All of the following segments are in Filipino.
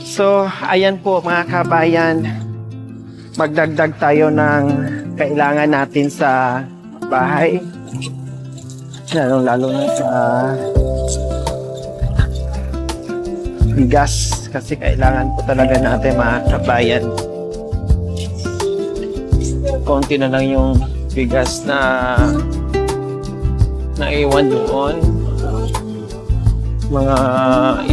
So, ayan po mga kabayan. Magdagdag tayo ng kailangan natin sa bahay. Lalo na sa bigas. Kasi kailangan po talaga natin mga kabayan. Konti na lang yung bigas na naiwan doon. Mga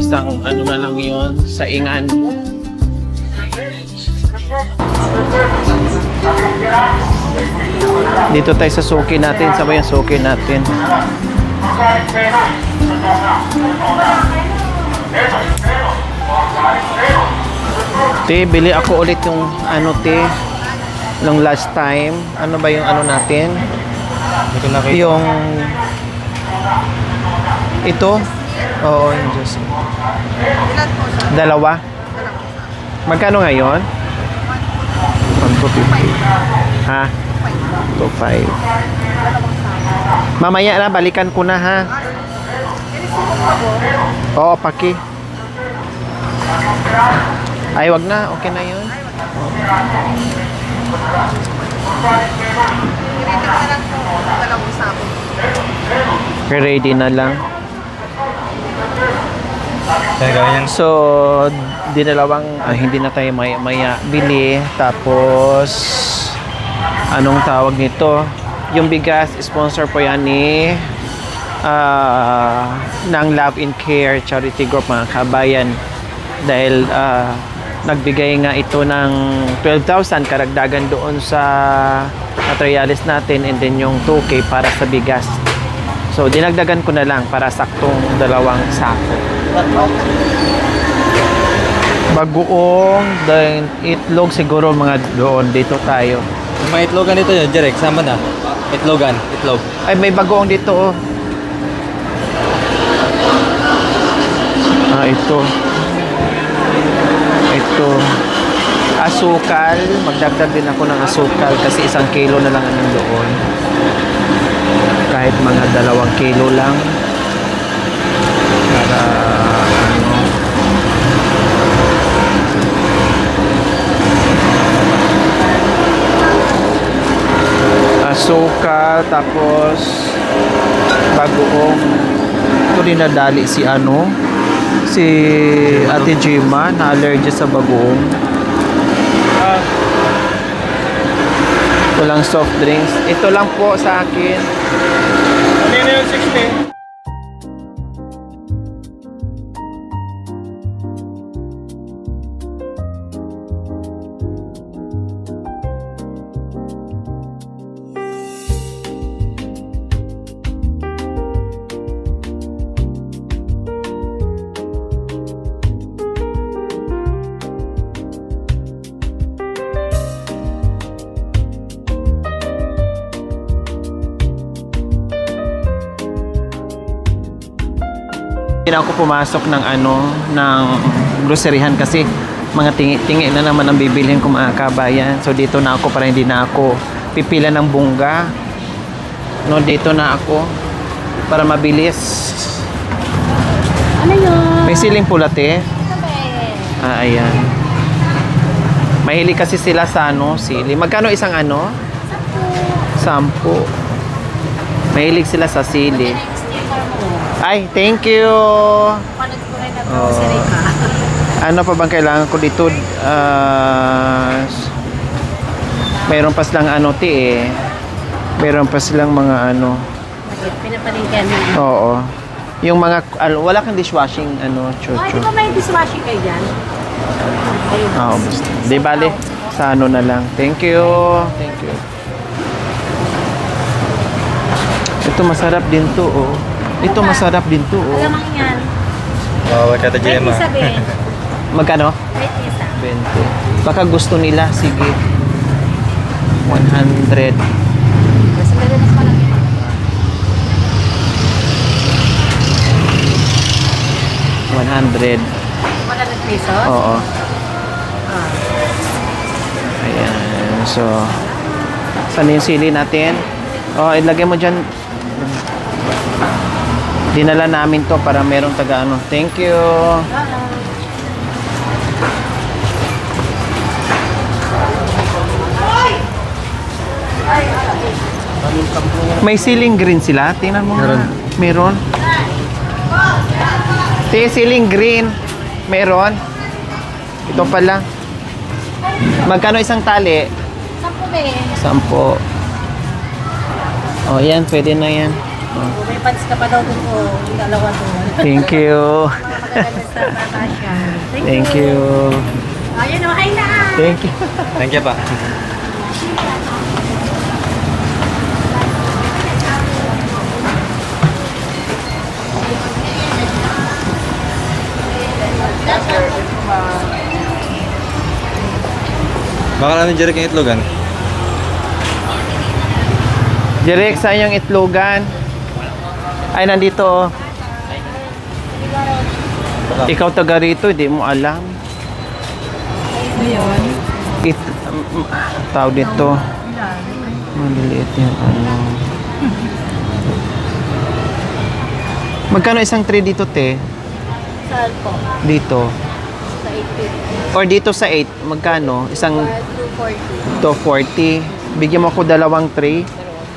isang ano na lang yon sa ingan. Dito tayo sa suki natin. Sabay yung suki natin. Te, bili ako ulit yung ano te nung last time. Ano ba yung ano natin? Yung ito. Oo, yung just dalawa. Magkano ngayon? 1,250. Ha? 2,500. Mamaya na, balikan ko na ha. Oo, paki. Ay, wag na. Okay na yun. Ready na lang. So, dinalawang hindi na tayo maya bili. Tapos, anong tawag nito? Yung bigas, sponsor po yan ni ng Love and Care Charity Group mga kabayan. Dahil nagbigay nga ito ng 12,000 karagdagan doon sa materialis natin and then yung 2K para sa bigas. So, dinagdagan ko na lang para saktong 2 sako. Bagoong, then itlog siguro mga doon. Dito tayo. May itlogan dito yun, Jerek. Sama na. Itlog. Ay, may bagoong dito oh. Ito. Asukal. Magdagdag din ako ng asukal kasi 1 kilo na lang ang doon. Kahit mga 2 kilo lang. Para asukal, tapos bagoong. Ito dinadali si Ate Jima na allergy sa bagoong. Walang soft drinks. Ito lang po sa akin. Ano yun yung 60? Hindi na ako pumasok ng ng groceryhan kasi mga tingi-tingi na naman ang bibilhin ko mga kabayan. So dito na ako para hindi na ako pipila ng bungga. No, dito na ako para mabilis. Ano yun? May siling pula te. Ayan. Mahilig kasi sila sa sili. Magkano isang 10? Mahilig sila sa sili. Ay, thank you. Ano pa bang kailangan ko dito? Mayroon pa silang mayroon pa silang mga Pinapalinggan mo. Oo. Yung mga wala kang dishwashing chuchu. Ay, di ba may dishwashing kayo dyan? Oo, basta. Di bale, sa na lang. Thank you. Thank you. Ito masarap din to, oh. Ito masarap din to, oh. Alamang yan. Oo, kata Jema. 20 Magkano? 20. Baka gusto nila, sige. 100. Mas malaki. 100. 100 pesos? Oo. Ayan. So, saan yung sili natin? Oh, ilagay mo dyan. Dinala namin to para merong taga Thank you. May ceiling green sila. Tingnan mo nga. Meron. Ceiling green. Meron. Ito pala. Magkano isang tali? 10 be. 10. Oh, yan. Pwede na yan. Oh. May pants ka pa daw dun po. Yung dalawa doon. Thank you. Magaganda sa Natasha. Thank you. Ayun o, hi na! Thank you. Thank you pa. Baka namin Jeric yung itlogan. Direk, saan yung itlogan? Ay, nandito. Oh. Ikaw taga rito, hindi mo alam. Ayun. Tao dito. Maliliit yan. Ano. Magkano isang tray dito, te? Saan po? Dito. Sa 850. Or dito sa 8, magkano? Isang 240. 240. Bigyan mo ako 2 tray.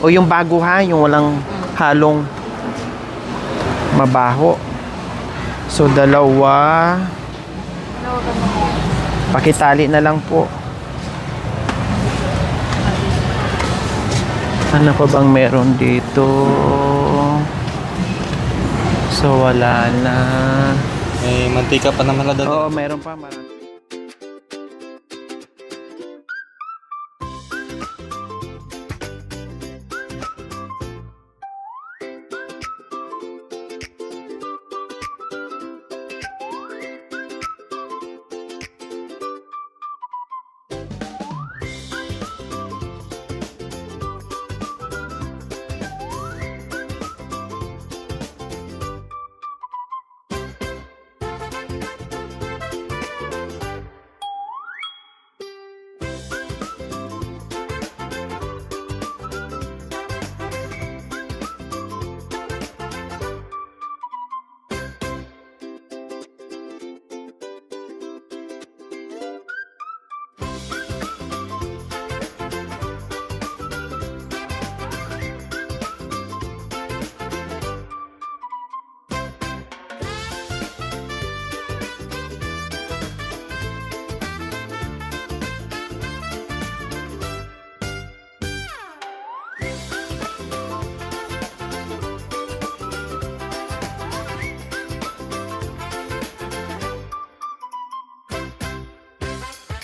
O yung bago ha, yung walang halong mabaho. So, 2. Pakitali na lang po. Ano pa bang meron dito? So, wala na. May mantika pa naman na doon. Oo, meron pa. Marami.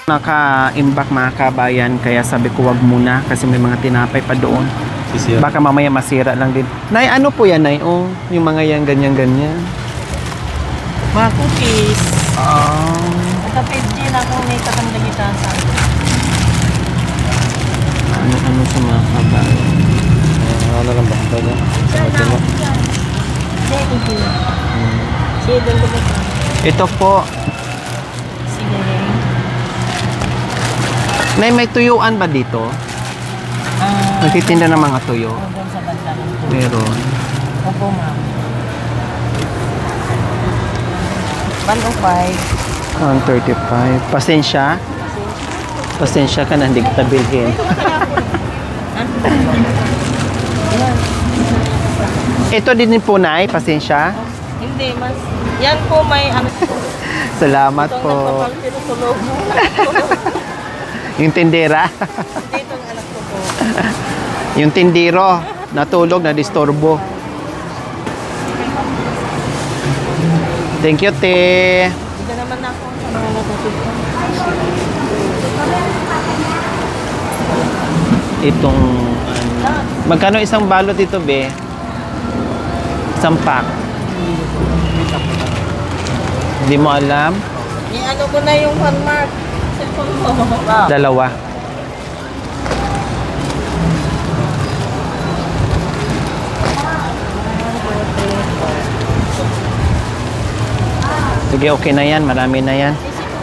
Naka-imbak mga kabayan, kaya sabi ko wag muna kasi may mga tinapay pa doon. Sisiya. Baka mamaya masira lang din. Nay, ano po yan, Nay? Oh, yung mga yan, ganyan-ganyan. Mga cookies. Oh. Ito 50 na kung may katandagitan sa Ano sa mga kabayan. Ano lang ba? Ito Samutin mo. Thank you. Sige, doon ko ba? Ito po. Sige. Nay, may tuyuan ba dito? Nagtitinda ng mga tuyo? Doon sa banda ng tuyo. Meron. Opo, ma'am. 105. 135. Pasensya? Pasensya ka na, hindi kita bilhin. Ito din po, Nay, pasensya. Hindi, mas. Yan po may ano. Salamat po. Tinutulog mo. Yung tindera. Dito ang anak ko po. Yung tindiro. Natulog, na-disturbo. Thank you, te. Dito naman ako sa mga natutulog. Itong, magkano isang balot ito, be? Isang pack. Hindi mo alam? I-ano ko na yung hallmark. Cellphone mo. 2. Sige, okay na yan. Marami na yan.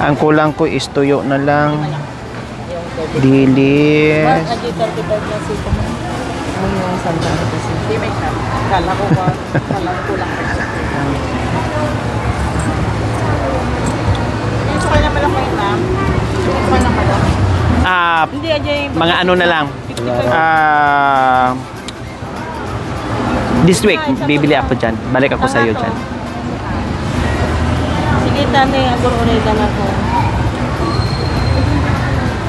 Ang kulang ko is tuyo na lang. Dilis. Agitated na si ko. Ano yung sandal kasi? Hindi may ka. Kala ko ba? Kala ko lang. Ito kaya naman ako yun, ma'am. Ito kaya naman ako. Ah, Hindi, Ajay. mga ano na lang. This week, bibili ako dyan. Balik ako sa'yo dyan. Sige, tani, agor-oregan ako.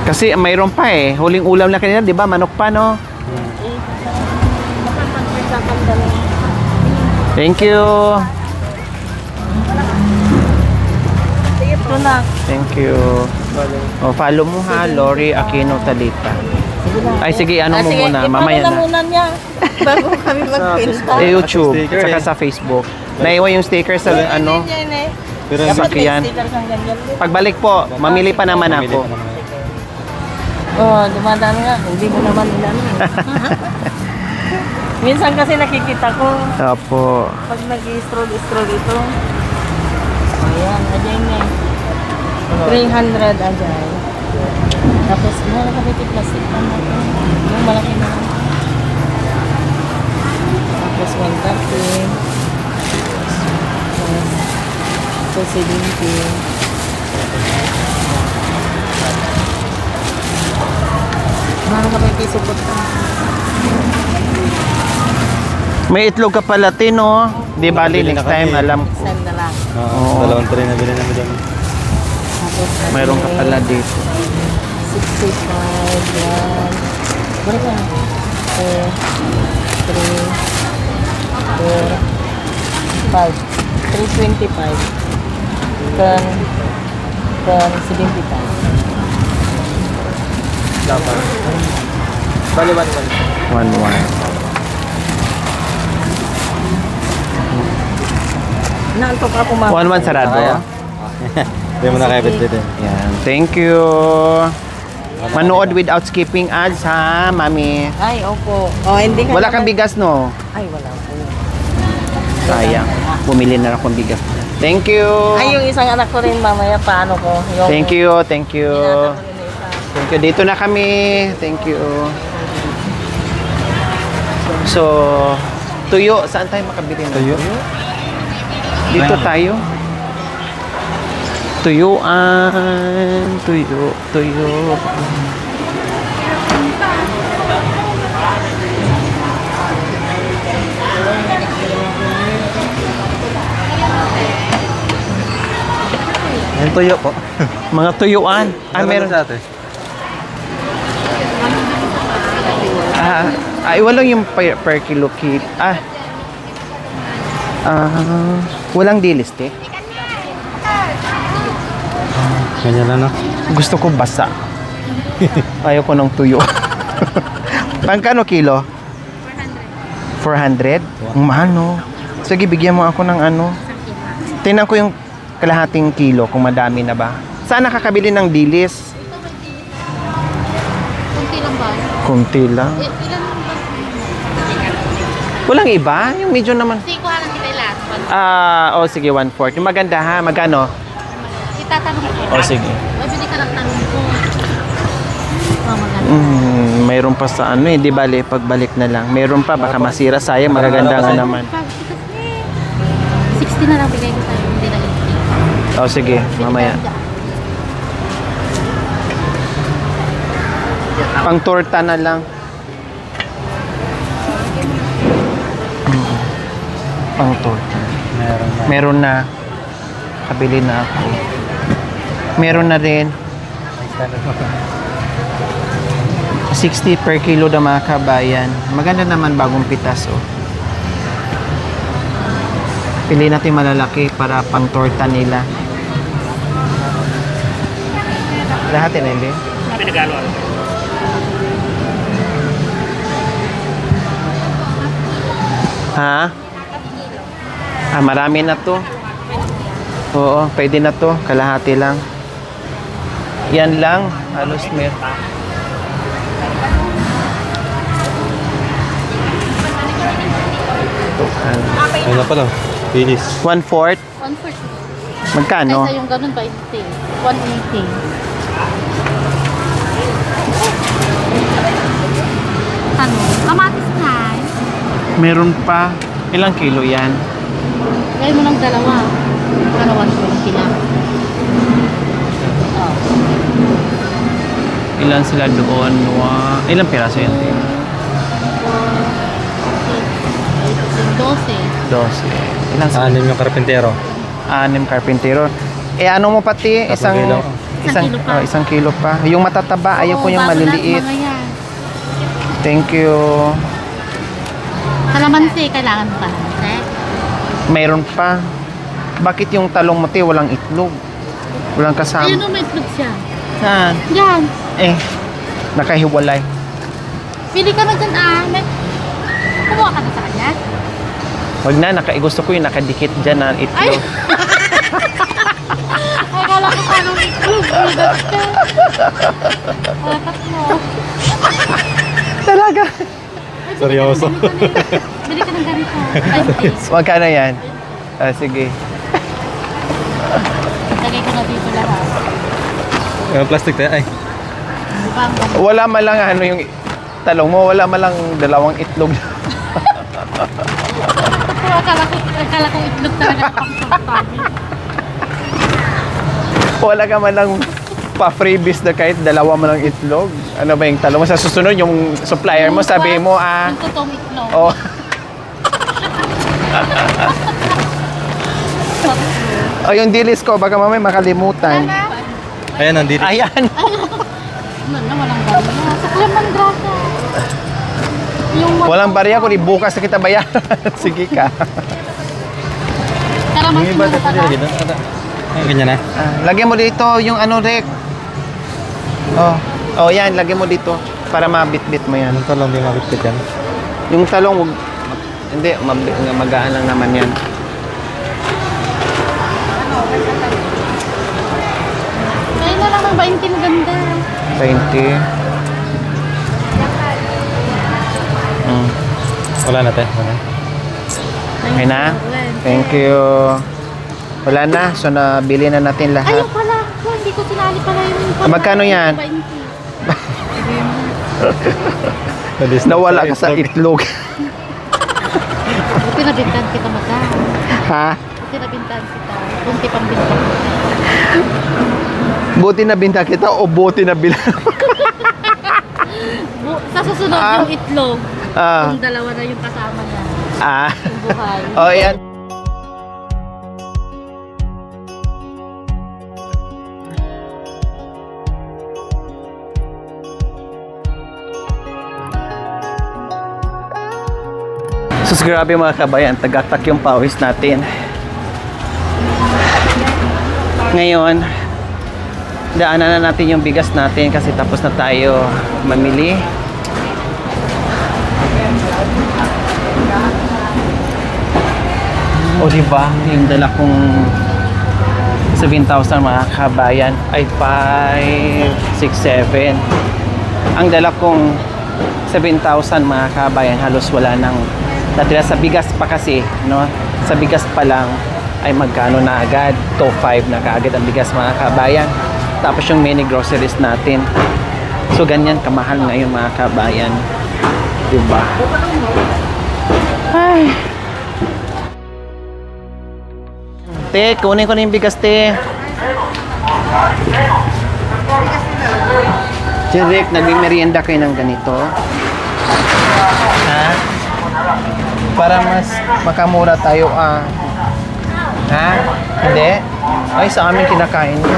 Kasi mayroon pa eh. Huling ulam na kanina, di ba? Manok pa, no? Thank you. Ito na. Thank you. Oh, follow mo ha, Lori Aquino Talita. Ay, sige, ano mo muna? Mamaya na na. muna niya. Bago kami magpinta. Sa YouTube, Sticker saka eh. sa Facebook. Naiwan yung sticker sa ano. Pero Dapat yan. Pagbalik po, mamili pa naman ako. Oh, dumadaan nga. Hindi mo naman ilan. Minsan kasi nakikita ko Opo. pag nag-stroll ito. Ayan, ayan nga. 300 ajay. Tapos, mga nakapiti plastic pa natin. Yung malaki na lang. Tapos, 130. So, 70. Mga nakapiti supot pa. May itlog ka pala, Tino. Di bali, Nakabili na next time, kami. alam ko. Send na lang. Oo. Dalawang tray na bilhin namin doon. Tapos, Mayroon ka pala dito. 65, yan. Balik lang. 3, 4, 5. 325. Then 75. Bali, 1-1. Naantok ako ma. 1-1 sarado. Hindi mo na kaya bitbitin. Yan. Thank you. Manood without skipping ads, ha, mami? Ay, opo. Oh, hindi ka Wala kang bigas, no? Ay, wala po. Sayang. Bumili na ako ng bigas. Thank you. Ay, yung isang anak ko rin mamaya paano ko. Yung Thank you, thank you. binata ko rin na isa. Thank you. Dito na kami. Thank you. So, tuyo. Saan tayo makabili ng Tuyo? Dito tayo. Tuyuan. Tuyo. Tuyo. Yung tuyo po. Mga tuyuan. Meron. sa atin. Walang yung per kilo kit. Walang dilis, te. Ganyan lang, no? Gusto ko basa. Ayaw ko ng tuyo. Pangkano kilo? 400. 400? Ang mahal, no? Sige, bigyan mo ako ng ano. Tingnan ko yung kalahating kilo kung madami na ba. Saan nakakabili ng dilis? Kunti lang ba? Kunti lang. Ilan lang ba? Walang iba? Yung medyo naman. Sige, kuha lang kita lahat. Sige, 1/4. Yung maganda ha, magkano? Itatanong ko. Sige. Mabili ka ng tanong ko. Maganda. Mayroon pa sa ano, hindi bali, pagbalik na lang. Mayroon pa, baka masira, sayang, magaganda nga naman. 60 na lang bigay ko sa'yo. Hindi na 80. Sige, mamaya. Pang torta na lang. Pang torta. Meron na. Meron na. Kabili na ako. Meron na rin. 60 per kilo na mga kabayan. Maganda naman bagong pitas, oh. Pili natin malalaki para pang torta nila. Lahat yun, hindi? Ha? Marami na to. Oo, pwede na to. Kalahati lang. Yan lang. Halos Ayun na pala. Finish. 1/4. 1/4. Magkano? Kaysa yung ganun ba? 80. 180. Ano? Kamatis na. Meron pa. Ilang kilo yan? Gaya mo ng dalawa. Para 120 lang. Ilan sila doon? Ilang piraso yan? 80. 12. Ilang sa? 6 yung karpintero. 6 karpintero. Eh ano mo pati? Tatlong kilo. Isang kilo pa. Yung matataba, ayaw ko yung maliliit. Mga yan. Thank you. Kalamansi, kailangan pa. Mayroon pa. Bakit yung talong mo, te, walang itlog? Walang kasama. Ayun o, may itlog siya. Saan? Yan. Eh, nakahiwalay. Pili ka na dyan, Kumuha ka na sa kanya? Wag na, gusto ko yung nakadikit dyan na Ay! itlog. Ay, kala ko paano itlog. Bigat ka. Alakat mo. Talaga. Seryoso. Bili ka ng ganito. Ay, Magkano yan? Sige. lagay ko na dito lahat. Plastic tayo. Ay. Bang, Wala malang ano yung talong mo, wala malang 2 itlog. akala ko itlog talaga pang-pang. Wala ka malang pa-freebies na kahit 2 malang itlog. Ano ba yung talong mo? Sa susunod, yung supplier mo, sabi mo, Yung totoong itlog. oh, oh, yung dilis ko, baka mamaya makalimutan. Ayan, nandito. Ayan. Ano, walang barya. Sa Clemandrasa. Yung Walang barya ko, di bukas na kita bayaran. Sige ka. Kalamansi Yung iba, mo na dito. Ay, ganyan na. Lagyan mo dito yung ano, Rek. Oh, yan, lagyan mo dito para mabit-bit mo yan. Anong talong di mabitbit yan? Yung talong, hindi, magaan lang naman yan. Ayun na lang ang 20 na ganda. 20. Wala na tayo. Wala. Okay na? Thank you. Wala na, so nabili na natin lahat. Ayun pala. Oh, hindi ko sinali pala yung... Magkano yan? 20. Nawala ka sa itlog. Buti na bintan kita mata. Ha? Buti na bintan kita. Kunti pang bintan. Buti na binta kita o buti na bilang? Sa susunod yung itlog. Ah. Yung dalawa na yung kasama niya. Yung buhay. Oh, yan. Sus, grabe mga kabayan, tagatak yung pawis natin. Ngayon, daanan na natin yung bigas natin kasi tapos na tayo mamili. O diba, yung dala kong 7,000 mga kabayan ay 5, 6, 7. Ang dala kong 7,000 mga kabayan halos wala nang natira sa bigas pa kasi, no? Sa bigas pa lang ay magkano na agad? 2,500 na kaagad ang bigas mga kabayan. Tapos yung mini groceries natin. So ganyan kamahal ngayon mga kabayan. Diba? Ay. Te, kunin ko na yung bigas, te. Direk, nagmimerienda kayo ng ganito. Ha? Para mas makamura tayo, Ha? Hindi? Ay, sa amin kinakain ko.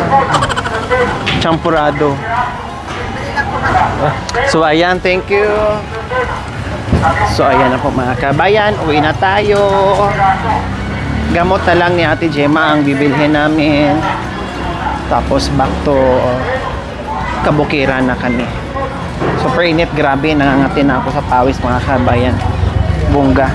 Champurado. So, ayan, thank you. So, ayan na po mga kabayan. Uwi na tayo. Gamot na lang ni Ate Gemma ang bibilhin namin. Tapos, back to Kabukiran na kami. Super init, grabe. Nangangati na ako sa pawis mga kabayan. Bongga.